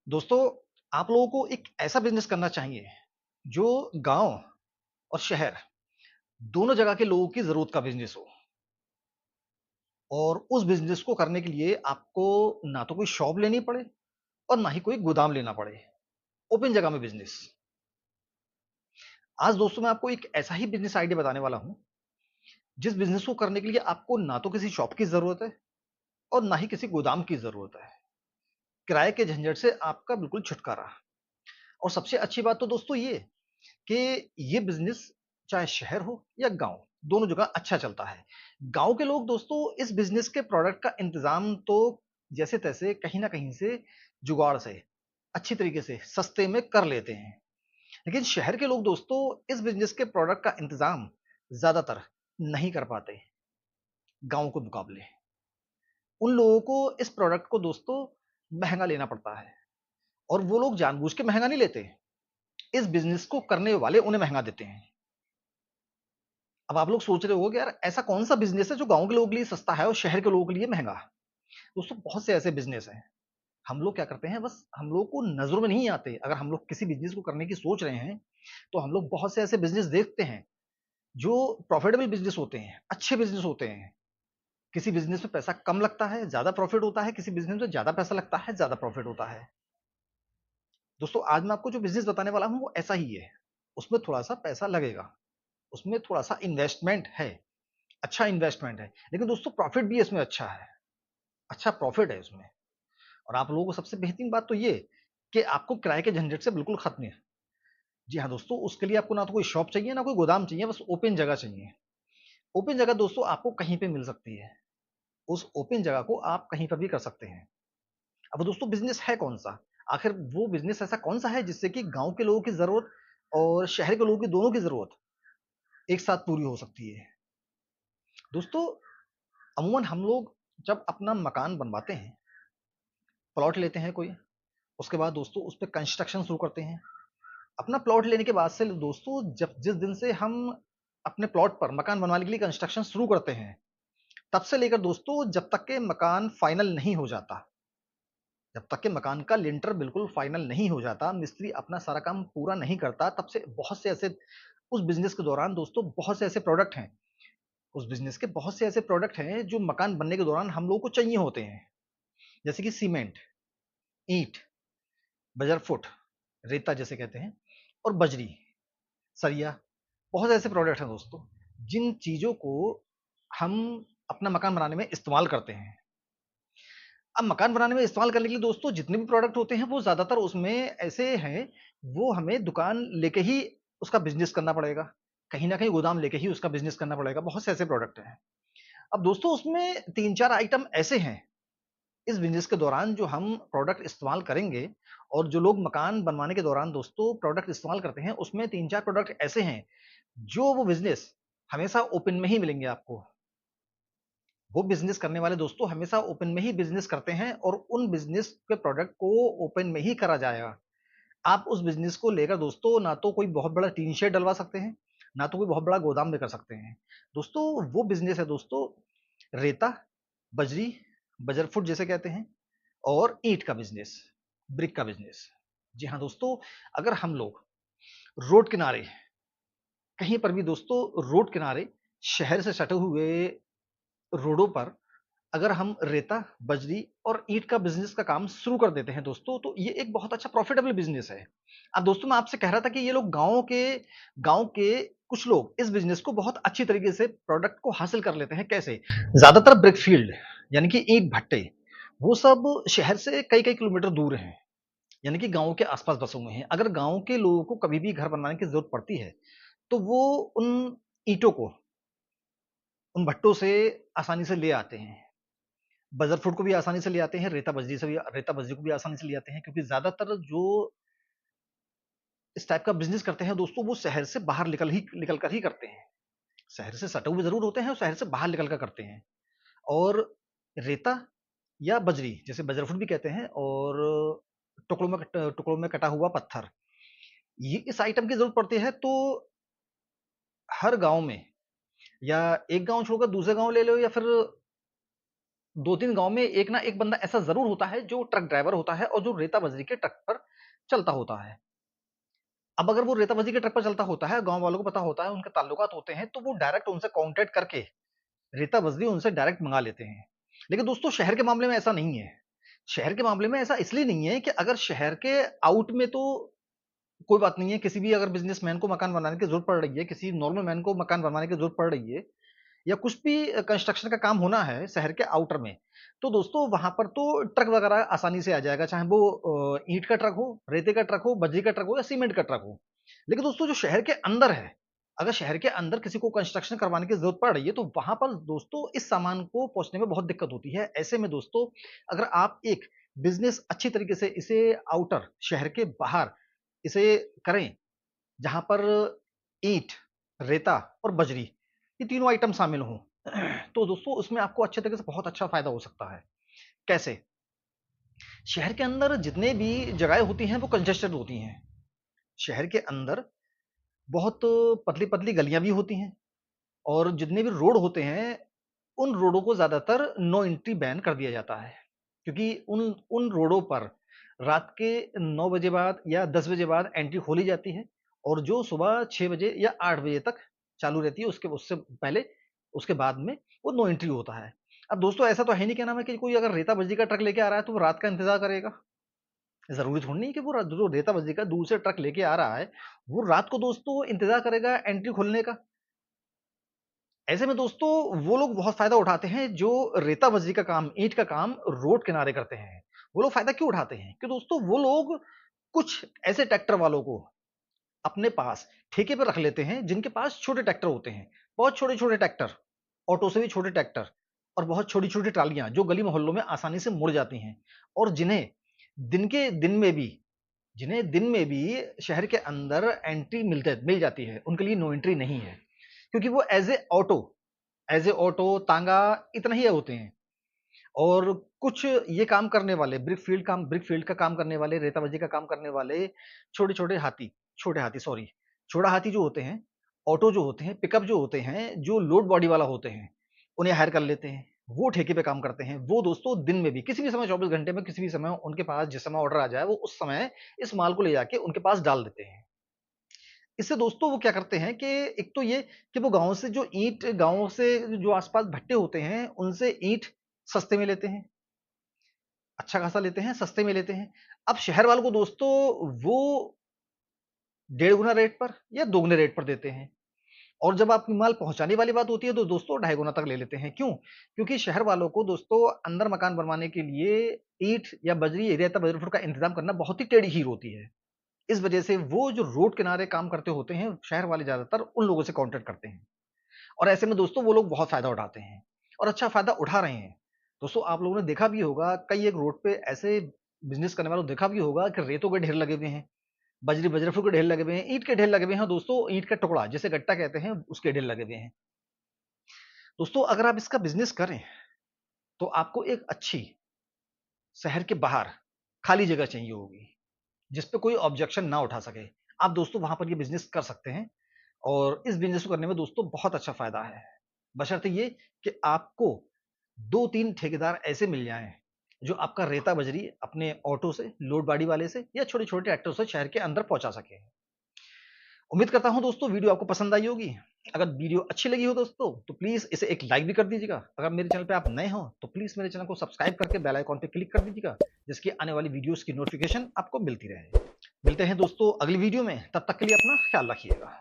दोस्तों, आप लोगों को एक ऐसा बिज़नेस करना चाहिए, जो गाँव और शहर दोनों जगह के लोगों की ज़रूरत का बिज़नेस हो। और उस बिज़नेस को करने के लिए आपको ना तो कोई शॉप लेनी पड़े और ना ही कोई गोदाम लेना पड़े। ओपन जगह में बिज़नेस। आज दोस्तों मैं आपको एक ऐसा ही बिज़नेस आइडिया बताने वाला हूँ, जिस बिज़नेस को करने के लिए आपको ना तो किसी शॉप की ज़रूरत है और ना ही किसी गोदाम की ज़रूरत है। किराए के झंझट से आपका बिल्कुल छुटकारा। और सबसे अच्छी बात तो दोस्तों ये कि ये बिज़नेस चाहे शहर हो या गाँव, दोनों जगह अच्छा चलता है। गाँव के लोग दोस्तों इस बिज़नेस के प्रोडक्ट का इंतज़ाम तो जैसे-तैसे कहीं न कहीं से जुगाड़ से, अच्छी तरीके से, सस्ते में कर लेते हैं। लेकिन शहर के लोग दोस्तों इस बिज़नेस के प्रोडक्ट का इंतज़ाम ज़्यादातर नहीं कर पाते, गाँव के मुकाबले। उन लोगों को इस प्रोडक्ट को दोस्तों महँगा लेना पड़ता है और वो लोग जानबूझ के महँगा नहीं लेते। इस बिज़नेस को करने वाले उन्हें महँगा देते हैं। अब आप लोग सोच रहे होगे कि यार ऐसा कौन-सा बिज़नेस है जो गाँव के लोगों के लिए सस्ता है और शहर के लोगों के लिए महँगा? दोस्तों बहुत से ऐसे बिज़नेस हैं। हम लोग क्या करते हैं बस हम लोगों को नज़रों में नहीं आते। अगर हम लोग किसी बिज़नेस को करने की सोच रहे हैं, तो हम लोग बहुत से ऐसे बिज़नेस देखते हैं, जो प्रॉफ़िटेबल बिज़नेस होते हैं, अच्छे बिज़नेस होते हैं। किसी बिज़नेस में पैसा कम लगता है, ज़्यादा प्रॉफ़िट होता है, किसी बिज़नेस में ज़्यादा पैसा लगता है, ज़्यादा प्रॉफ़िट होता है। दोस्तों आज मैं आपको जो बिज़नेस बताने वाला हूँ वो ऐसा ही है। उसमें थोड़ा-सा पैसा लगेगा, उसमें थोड़ा-सा इन्वेस्टमेंट है, अच्छा इन्वेस्टमेंट है। लेकिन दोस्तों प्रॉफ़िट भी इसमें अच्छा है। अच्छा प्रॉफ़िट है उसमें। और आप लोगों को सबसे बेहतरीन बात तो ये कि आपको किराए के झंझट से बिल्कुल खत्म है। जी हाँ दोस्तों, उसके लिए आपको ना तो कोई शॉप चाहिए, ना कोई गोदाम चाहिए, बस ओपन जगह चाहिए। ओपन जगह दोस्तों आपको कहीं पे मिल सकती है। उस ओपन जगह को आप कहीं पर भी कर सकते हैं। अब दोस्तों बिज़नेस है कौन-सा? आखिर वो बिज़नेस ऐसा कौन-सा है जिससे कि गाँव के लोगों की ज़रूरत और शहर के लोगों की दोनों की ज़रूरत एक साथ पूरी हो सकती है? दोस्तों अमूमन हम लोग जब अपना मकान बनवाते हैं, प्लॉट लेते हैं कोई, उसके बाद दोस्तों उस पे कंस्ट्रक्शन शुरू करते हैं। अपना प्लॉट लेने के बाद से दोस्तों जब जिस दिन से हम अपने प्लॉट पर मकान बनवाने के लिए कंस्ट्रक्शन शुरू करते हैं, तब से लेकर दोस्तों जब तक के मकान फाइनल नहीं हो जाता, जब तक के मकान का लिंटर बिल्कुल फाइनल नहीं हो जाता, मिस्त्री अपना सारा काम पूरा नहीं करता, तब से बहुत से ऐसे उस बिज़नेस के दौरान दोस्तों बहुत से ऐसे प्रोडक्ट हैं, उस बिज़नेस के बहुत से ऐसे प्रोडक्ट हैं जो मकान बनने के दौरान हम लोगों को चाहिए होते हैं। जैसे कि सीमेंट, ईंट, बजरफुट, रेता जिसे कहते हैं और बजरी, सरिया, बहुत ऐसे प्रोडक्ट हैं दोस्तों, जिन चीज़ों को हम अपना मकान बनाने में इस्तेमाल करते हैं। अब मकान बनाने में इस्तेमाल करने के लिए दोस्तों जितने भी प्रोडक्ट होते हैं, वो ज़्यादातर उसमें ऐसे हैं, वो हमें दुकान लेके ही उसका बिज़नेस करना पड़ेगा। कहीं न कहीं गोदाम लेके ही उसका बिज़नेस करना पड़ेगा, बहुत से ऐसे प्रोडक्ट हैं। अब दोस्तों उसमें 3-4 आइटम ऐसे हैं, इस बिज़नेस के दौरान जो हम प्रोडक्ट इस्तेमाल करेंगे और जो लोग मकान बनवाने के दौरान दोस्तों प्रोडक्ट इस्तेमाल करते हैं, उसमें 3-4 प्रोडक्ट ऐसे हैं, जो वो बिज़नेस हमेशा ओपन में ही मिलेंगे आपको। वो बिज़नेस करने वाले दोस्तों हमेशा ओपन में ही बिज़नेस करते हैं और उन बिज़नेस के प्रोडक्ट को ओपन में ही करा जाएगा। आप उस बिज़नेस को लेकर दोस्तों ना तो कोई बहुत बड़ा टीन शेड डलवा सकते हैं, ना तो कोई बहुत बड़ा गोदाम में कर सकते हैं। दोस्तों वो बिज़नेस है दोस्तों रेता, बजरी, बजरफुट जिसे कहते हैं और ईंट का बिज़नेस, ब्रिक का बिज़नेस। जी हाँ दोस्तों, अगर हम लोग रोड किनारे, कहीं पर भी दोस्तों रोड किनारे, शहर से सटे हुए रोडों पर अगर हम रेता, बजरी और ईंट का बिज़नेस का काम शुरू कर देते हैं दोस्तों, तो ये एक बहुत अच्छा प्रॉफ़िटेबल बिज़नेस है। अब दोस्तों मैं आपसे कह रहा था कि ये लोग गाँव के कुछ लोग इस बिज़नेस को बहुत अच्छी तरीके से प्रोडक्ट को हासिल कर लेते हैं, कैसे? ज़्यादातर ब्रिक फ़ील्ड यानी कि ईंट भट्टे, वो सब शहर से कई-कई किलोमीटर दूर हैं, यानी कि गाँव के आस-पास बसे हुए हैं। अगर गाँव के लोगों को कभी भी घर बनवाने की ज़रूरत पड़ती है, तो वो उन ईंटों को, उन भट्टों से आसानी से ले आते हैं। बजरफुट को भी आसानी से ले आते हैं, रेता बजरी को भी आसानी से ले आते हैं क्योंकि ज़्यादातर जो इस टाइप का बिज़नेस करते हैं दोस्तों, वो शहर से बाहर निकल कर ही करते हैं। शहर से सटे हुए ज़रूर होते हैं और शहर से बाहर निकल कर करते हैं। और रेता या बजरी, जिसे बजरफुट भी कहते हैं और टुकड़ों में कटा हुआ पत्थर, ये इस आइटम की ज़रूरत पड़ती है तो हर गाँव में या एक गाँव छोड़कर दूसरे गाँव ले लो या फिर 2-3 गाँव में एक ना एक बंदा ऐसा ज़रूर होता है जो ट्रक ड्राइवर होता है और जो रेता बजरी के ट्रक पर चलता होता है। अब अगर वो रेता बजरी के ट्रक पर चलता होता है, गाँव वालों को पता होता है, उनके ताल्लुकात होते हैं, तो वो डायरेक्ट उनसे कॉन्टैक्ट करके रेता बजरी उनसे डायरेक्ट मँगा लेते हैं। लेकिन दोस्तों शहर के मामले में ऐसा नहीं है। शहर के मामले में ऐसा इसलिए नहीं है कि अगर शहर के आउट में तो कोई बात नहीं है, किसी भी अगर बिज़नेसमैन को मकान बनाने की ज़रूरत पड़ रही है, किसी नॉर्मल मैन को मकान बनवाने की ज़रूरत पड़ रही है या कुछ भी कंस्ट्रक्शन का काम होना है शहर के आउटर में, तो दोस्तों वहाँ पर तो ट्रक वगैरह आसानी से आ जाएगा, चाहे वो ईंट का ट्रक हो, रेते का ट्रक हो, बजरी का ट्रक हो या सीमेंट का ट्रक हो। लेकिन दोस्तों जो शहर के अंदर है, अगर शहर के अंदर किसी को कंस्ट्रक्शन करवाने की ज़रूरत पड़ रही है, तो वहाँ पर दोस्तों इस सामान को पहुँचने में बहुत दिक्कत होती है। ऐसे में दोस्तों अगर आप एक बिज़नेस अच्छी तरीके से इसे आउटर शहर के बाहर इसे करें, जहाँ पर ईंट, रेता और बजरी ये तीनों आइटम शामिल हों, तो दोस्तों उसमें आपको अच्छे तरीके से बहुत अच्छा फ़ायदा हो सकता है। कैसे? शहर के अंदर जितने भी जगहें होती हैं वो कंजेस्टेड होती हैं। शहर के अंदर बहुत पतली-पतली गलियाँ भी होती हैं और जितने भी रोड होते हैं, उन रोडों को ज़्यादातर नो एंट्री बैन कर दिया जाता है। क्योंकि उन उन रोडों पर रात के 9 बजे बाद या 10 बजे बाद एंट्री खोली जाती है और जो सुबह 6 बजे या 8 बजे तक चालू रहती है, उसके उससे पहले उसके बाद में वो नो एंट्री होता है। अब दोस्तों ऐसा तो है नहीं क्या नाम है कि कोई अगर रेता बजरी का ट्रक लेके आ रहा है, तो वो रात का इंतज़ार करेगा। ज़रूरी थोड़ी नहीं है कि वो जो रेता बजरी का दूर से ट्रक लेके आ रहा है, वो रात को दोस्तों इंतज़ार करेगा एंट्री खोलने का। ऐसे में दोस्तों वो लोग बहुत फ़ायदा उठाते हैं जो रेता बजरी का काम, ईंट का काम रोड किनारे करते हैं। वो लोग फ़ायदा क्यों उठाते हैं? कि दोस्तों वो लोग कुछ ऐसे ट्रैक्टर वालों को अपने पास ठेके पे रख लेते हैं जिनके पास छोटे ट्रैक्टर होते हैं। बहुत छोटे-छोटे ट्रैक्टर, ऑटो से भी छोटे ट्रैक्टर और बहुत छोटी-छोटी ट्रालियाँ जो गली मोहल्लों में आसानी से मुड़ जाती हैं और जिन्हें दिन में भी शहर के अंदर एंट्री मिल जाती है, उनके लिए नो एंट्री नहीं है। क्योंकि वो एज़ ए ऑटो, तांगा इतना ही होते हैं। और कुछ ये काम करने वाले ब्रिक फील्ड का काम करने वाले, रेताबजी का काम करने वाले छोटे हाथी सॉरी, छोटा हाथी जो होते हैं, ऑटो जो होते हैं, पिकअप जो होते हैं, जो लोड बॉडी वाला होते हैं, उन्हें हायर कर लेते हैं। वो ठेके पे काम करते हैं। वो दोस्तों दिन में भी किसी भी समय 24 घंटे में किसी भी समय उनके पास जिस समय ऑर्डर आ जाए, वो उस समय इस माल को ले जाके उनके पास डाल देते हैं। इससे दोस्तों वो क्या करते हैं कि एक तो ये कि वो गाँव से जो आस-पास भट्टे होते हैं, उनसे ईंट सस्ते में लेते हैं। अच्छा खासा लेते हैं, सस्ते में लेते हैं। अब शहर वालों को दोस्तों वो डेढ़ गुना रेट पर या दोगुने रेट पर देते हैं और जब आपकी माल पहुँचाने वाली बात होती है तो दोस्तों ढाई गुना तक ले लेते हैं। क्यों? क्योंकि शहर वालों को दोस्तों अंदर मकान बनवाने के लिए ईंट या बजरी, रेता बजरी का इंतज़ाम करना बहुत ही टेढ़ी खीर होती है। इस वजह से वो जो रोड किनारे काम करते होते हैं, शहर वाले ज़्यादातर उन लोगों से कॉन्टैक्ट करते हैं और ऐसे में दोस्तों वो लोग बहुत फ़ायदा उठाते हैं और अच्छा फ़ायदा उठा रहे हैं। दोस्तों आप लोगों ने देखा भी होगा कई एक रोड पे ऐसे बिज़नेस करने वालों को देखा भी होगा कि रेतों के ढेर लगे हुए हैं, बजरफों के ढेर लगे हुए हैं, ईंट के ढेर लगे हुए हैं। हाँ दोस्तों, ईंट का टुकड़ा जिसे गट्टा कहते हैं उसके ढेर लगे हुए हैं। दोस्तों अगर आप इसका बिज़नेस करें, तो आपको एक अच्छी शहर के बाहर खाली जगह चाहिए होगी, जिस पे कोई ऑब्जेक्शन ना उठा सके। आप दोस्तों वहाँ पर ये बिज़नेस कर सकते हैं और इस बिज़नेस को करने में दोस्तों बहुत अच्छा फ़ायदा है। बशर्ते ये कि आपको 2-3 ठेकेदार ऐसे मिल जाएँ, जो आपका रेता बजरी अपने ऑटो से, लोड गाड़ी वाले से या छोटे-छोटे ट्रैक्टर से शहर के अंदर पहुँचा सकें। उम्मीद करता हूँ दोस्तों वीडियो आपको पसंद आई होगी। अगर वीडियो अच्छी लगी हो दोस्तों, तो प्लीज़ इसे एक लाइक भी कर दीजिएगा। अगर मेरे चैनल पे आप नए हो, तो प्लीज़ मेरे चैनल को सब्सक्राइब करके बेल आइकॉन पे क्लिक कर दीजिएगा, जिसकी आने वाली वीडियोज़ की नोटिफ़िकेशन आपको मिलती रहे। मिलते हैं दोस्तों अगली वीडियो में, तब तक के लिए अपना ख्याल रखिएगा।